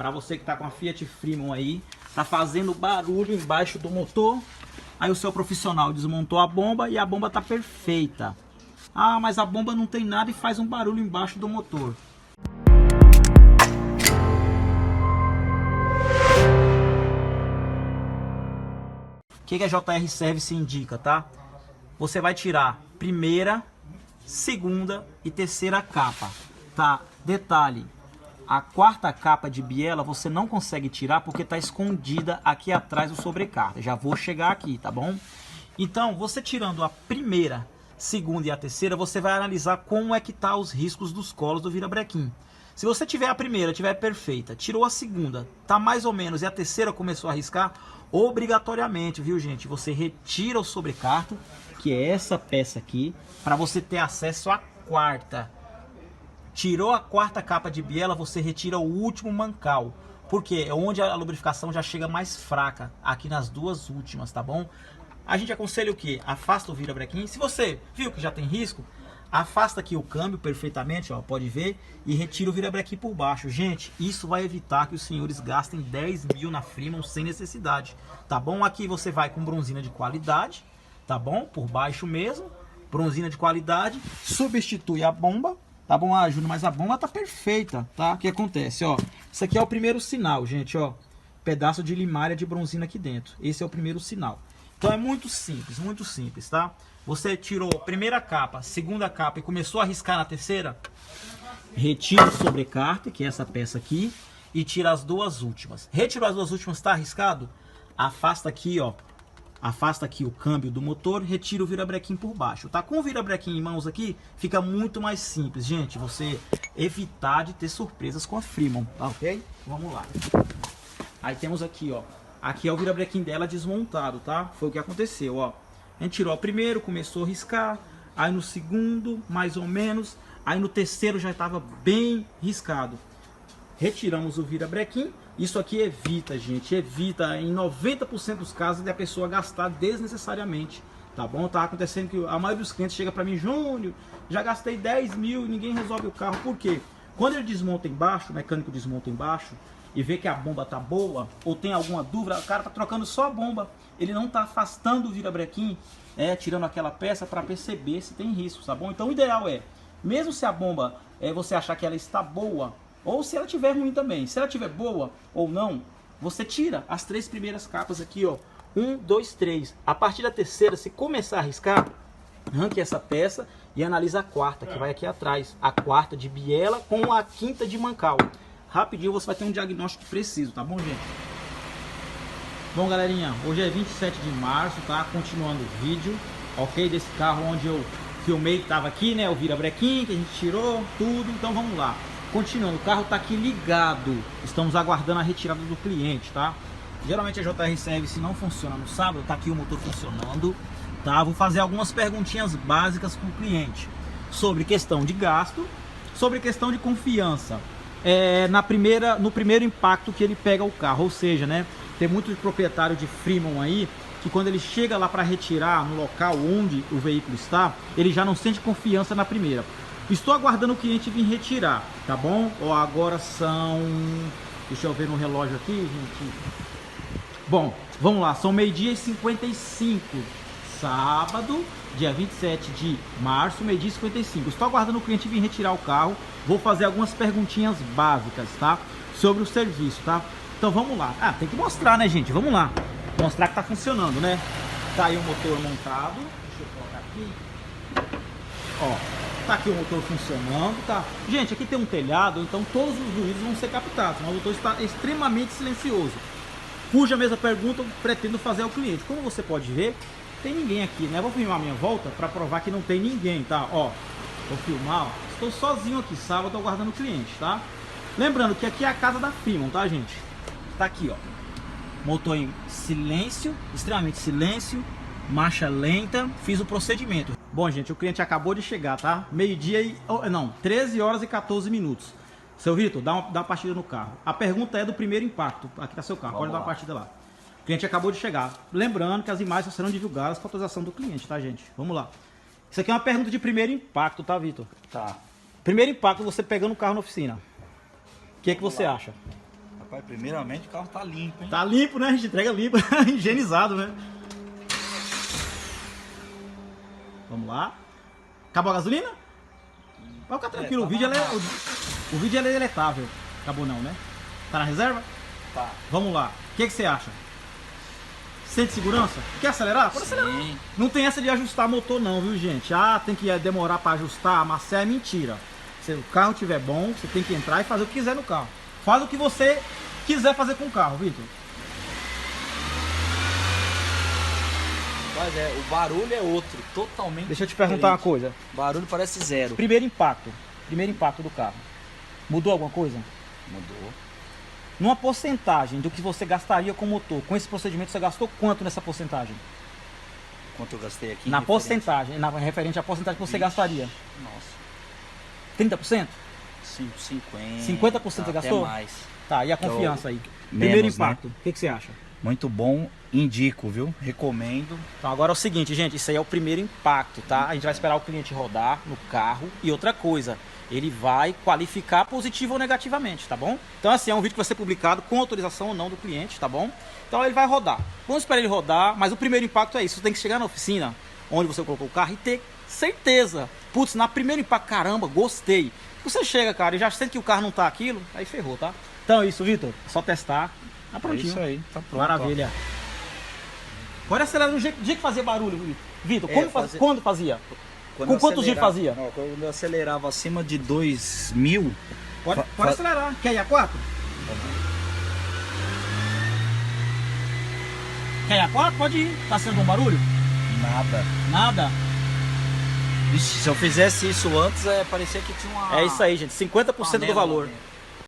para você que tá com a Fiat Freemon aí, tá fazendo barulho embaixo do motor, aí o seu profissional desmontou a bomba e a bomba tá perfeita. Ah, mas a bomba não tem nada e faz um barulho embaixo do motor. O que a JR Service indica, tá? Você vai tirar primeira, segunda e terceira capa, tá? Detalhe, a quarta capa de biela você não consegue tirar porque está escondida aqui atrás do sobrecarga. Já vou chegar aqui, tá bom? Então, você tirando a primeira, segunda e a terceira, você vai analisar como é que tá os riscos dos colos do virabrequim. Se você tiver a primeira, tiver perfeita, tirou a segunda, tá mais ou menos, e a terceira começou a riscar, obrigatoriamente, viu gente? Você retira o sobrecarga, que é essa peça aqui, para você ter acesso à quarta. Tirou a quarta capa de biela, você retira o último mancal, porque é onde a lubrificação já chega mais fraca, aqui nas duas últimas, tá bom? A gente aconselha o que? Afasta o virabrequim. Se você viu que já tem risco, afasta aqui o câmbio perfeitamente, ó, pode ver, e retira o virabrequim por baixo. Gente, isso vai evitar que os senhores gastem 10 mil na Freemon sem necessidade, tá bom? Aqui você vai com bronzina de qualidade, tá bom? Por baixo mesmo, bronzina de qualidade, substitui a bomba. Tá bom, Júnior, mas a bomba tá perfeita, tá? O que acontece, ó? Isso aqui é o primeiro sinal, gente, ó. Pedaço de limária de bronzina aqui dentro. Esse é o primeiro sinal. Então é muito simples, tá? Você tirou a primeira capa, segunda capa e começou a riscar na terceira, retira o sobrecarga, que é essa peça aqui, e tira as duas últimas. Retirou as duas últimas, tá arriscado? Afasta aqui, ó. Afasta aqui o câmbio do motor, retira o virabrequim por baixo, tá? Com o virabrequim em mãos aqui, fica muito mais simples, gente, você evitar de ter surpresas com a Freemon, tá ok? Vamos lá. Aí temos aqui, ó, aqui é o virabrequim dela desmontado, tá? Foi o que aconteceu, ó. A gente tirou o primeiro, começou a riscar, aí no segundo, mais ou menos, aí no terceiro já estava bem riscado. Retiramos o virabrequim. Isso aqui evita, gente, evita em 90% dos casos de a pessoa gastar desnecessariamente, tá bom? Tá acontecendo que a maioria dos clientes chega para mim, Júnior, já gastei 10 mil e ninguém resolve o carro. Por quê? Quando ele desmonta embaixo, o mecânico desmonta embaixo e vê que a bomba tá boa ou tem alguma dúvida, o cara tá trocando só a bomba, ele não tá afastando o virabrequim, tirando aquela peça para perceber se tem risco, tá bom? Então o ideal é, mesmo se a bomba você achar que ela está boa, ou se ela tiver ruim também, se ela tiver boa ou não, você tira as três primeiras capas aqui, ó. 1, 2, 3. A partir da terceira, se começar a riscar, arranque essa peça e analisa a quarta, que vai aqui atrás. A quarta de biela com a quinta de mancal. Rapidinho você vai ter um diagnóstico preciso, tá bom, gente? Bom, galerinha, hoje é 27 de março, tá? Continuando o vídeo, ok? Desse carro onde eu filmei, que tava aqui, né? O virabrequim que a gente tirou, tudo. Então vamos lá. Continuando, o carro está aqui ligado, estamos aguardando a retirada do cliente, tá? Geralmente a JR Service não funciona no sábado, tá aqui o motor funcionando, tá? Vou fazer algumas perguntinhas básicas para o cliente, sobre questão de gasto, sobre questão de confiança, no primeiro impacto que ele pega o carro, ou seja, né? Tem muito proprietário de Freemon aí, que quando ele chega lá para retirar no local onde o veículo está, ele já não sente confiança na primeira. Estou aguardando o cliente vir retirar, tá bom? Ó, agora são... Deixa eu ver no relógio aqui, gente. Bom, vamos lá. São 12h55. Sábado, dia 27 de março, 12h55. Estou aguardando o cliente vir retirar o carro. Vou fazer algumas perguntinhas básicas, tá? Sobre o serviço, tá? Então vamos lá. Ah, tem que mostrar, né, gente? Vamos lá. Mostrar que tá funcionando, né? Tá aí o motor montado. Deixa eu colocar aqui. Ó. Tá aqui o motor funcionando, tá? Gente, aqui tem um telhado, então todos os ruídos vão ser captados. Mas o motor está extremamente silencioso. Cuja mesma pergunta eu pretendo fazer ao cliente. Como você pode ver, tem ninguém aqui, né? Vou filmar a minha volta para provar que não tem ninguém, tá? Ó, vou filmar, ó. Estou sozinho aqui, sábado, aguardando o cliente, tá? Lembrando que aqui é a casa da Freemon, tá, gente? Tá aqui, ó. Motor em silêncio, extremamente silêncio. Marcha lenta, fiz o procedimento. Bom, gente, o cliente acabou de chegar, tá? Meio-dia e... Não, 13 horas e 14 minutos. Seu Vitor, dá uma partida no carro. A pergunta é do primeiro impacto. Aqui tá seu carro, pode dar uma partida lá. O cliente acabou de chegar. Lembrando que as imagens serão divulgadas com autorização do cliente, tá, gente? Vamos lá. Isso aqui é uma pergunta de primeiro impacto, tá, Vitor? Tá. Primeiro impacto, você pegando o carro na oficina. O que é que você acha? Rapaz, primeiramente o carro tá limpo, hein? Tá limpo, né? A gente entrega limpo, higienizado, né? Vamos lá. Acabou a gasolina? Pode ficar tranquilo, tá o vídeo na o vídeo é deletável. Acabou não, né? Tá na reserva? Tá. Vamos lá. O que você acha? Sente segurança? Quer acelerar? Pode acelerar. Sim. Não tem essa de ajustar motor não, viu, gente? Ah, tem que demorar para ajustar, amaciar, é mentira. Se o carro estiver bom, você tem que entrar e fazer o que quiser no carro. Faz o que você quiser fazer com o carro, Vitor. Mas o barulho é outro, totalmente Deixa eu te perguntar uma diferente. coisa. O barulho parece zero. Primeiro impacto do carro. Mudou alguma coisa? Mudou. Numa porcentagem do que você gastaria com o motor, com esse procedimento você gastou quanto nessa porcentagem? Quanto eu gastei aqui? Na referente? porcentagem, referente à porcentagem que você gastaria. Nossa. 30%? 50%. 50% você até gastou? mais. Tá, e a confiança aí? Primeiro Menos, né? impacto, o que você acha? Muito bom, indico, viu? Recomendo. Então agora é o seguinte, gente, isso aí é o primeiro impacto, tá? A gente vai esperar o cliente rodar no carro e outra coisa, ele vai qualificar positivo ou negativamente, tá bom? Então assim, é um vídeo que vai ser publicado com autorização ou não do cliente, tá bom? Então ele vai rodar. Vamos esperar ele rodar, mas o primeiro impacto é isso, você tem que chegar na oficina onde você colocou o carro e ter certeza. Putz, na primeiro impacto, caramba, gostei. Você chega, cara, e já sente que o carro não tá aquilo, aí ferrou, tá? Então é isso, Vitor, é só testar. Tá prontinho. É isso aí, tá pronto. Maravilha. Pode acelerar no dia que fazia barulho, Vitor. Quando fazia? Com quantos giros fazia? Ó, quando eu acelerava acima de 2000. Pode acelerar. Quer ir a 4? Quer ir a 4? Pode ir. Tá sendo bom barulho? Nada. Nada? Ixi, se eu fizesse isso antes, parecia que tinha uma... É isso aí, gente. 50% do panela valor. lá dentro.